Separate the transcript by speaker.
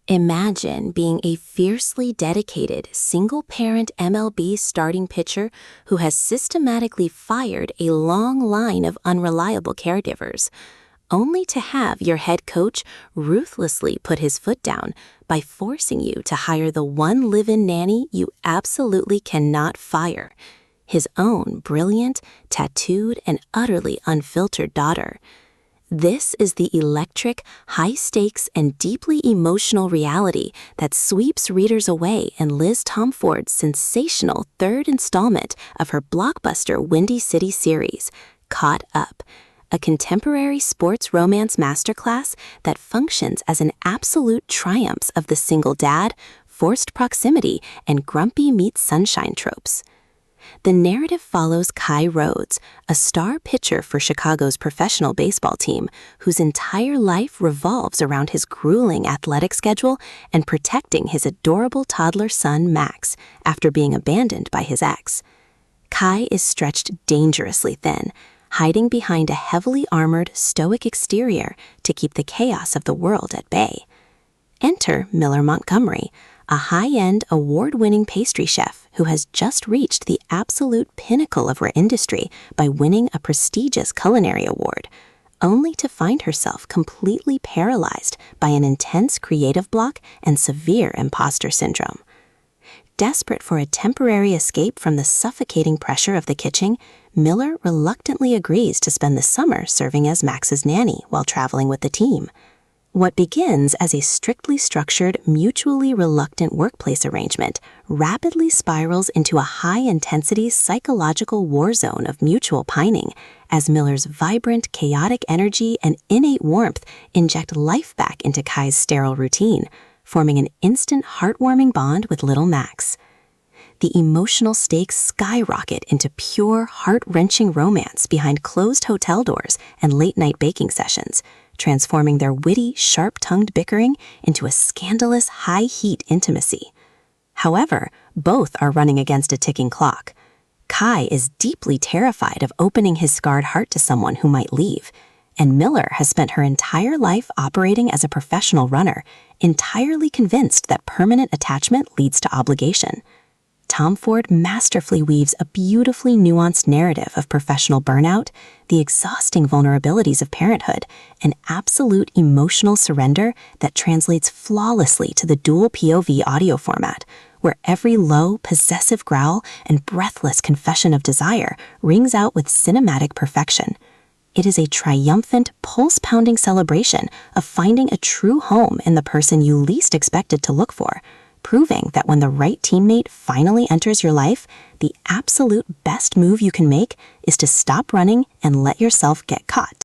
Speaker 1: Imagine being a fiercely dedicated, single-parent MLB starting pitcher who has systematically fired a long line of unreliable caregivers, only to have your head coach ruthlessly put his foot down by forcing you to hire the one live-in nanny you absolutely cannot fire, his own brilliant, tattooed, and utterly unfiltered daughter. This is the electric, high-stakes, and deeply emotional reality that sweeps readers away in Liz Tomforde's sensational third installment of her blockbuster Windy City series, Caught Up, a contemporary sports romance masterclass that functions as an absolute triumph of the single dad, forced proximity, and grumpy meets sunshine tropes. The narrative follows Kai Rhodes, a star pitcher for Chicago's professional baseball team, whose entire life revolves around his grueling athletic schedule and protecting his adorable toddler son Max after being abandoned by his ex. Kai is stretched dangerously thin, hiding behind a heavily armored, stoic exterior to keep the chaos of the world at bay. Enter Miller Montgomery, a high-end, award-winning pastry chef who has just reached the absolute pinnacle of her industry by winning a prestigious culinary award, only to find herself completely paralyzed by an intense creative block and severe imposter syndrome. Desperate for a temporary escape from the suffocating pressure of the kitchen, Miller reluctantly agrees to spend the summer serving as Max's nanny while traveling with the team. What begins as a strictly structured, mutually reluctant workplace arrangement rapidly spirals into a high-intensity psychological war zone of mutual pining as Miller's vibrant, chaotic energy and innate warmth inject life back into Kai's sterile routine, forming an instant heartwarming bond with little Max. The emotional stakes skyrocket into pure, heart-wrenching romance behind closed hotel doors and late-night baking sessions, transforming their witty, sharp-tongued bickering into a scandalous, high-heat intimacy. However, both are running against a ticking clock. Kai is deeply terrified of opening his scarred heart to someone who might leave, and Miller has spent her entire life operating as a professional runner, entirely convinced that permanent attachment leads to obligation. Tomforde masterfully weaves a beautifully nuanced narrative of professional burnout, the exhausting vulnerabilities of parenthood, and absolute emotional surrender that translates flawlessly to the dual POV audio format, where every low, possessive growl and breathless confession of desire rings out with cinematic perfection. It is a triumphant, pulse-pounding celebration of finding a true home in the person you least expected to look for, proving that when the right teammate finally enters your life, the absolute best move you can make is to stop running and let yourself get caught.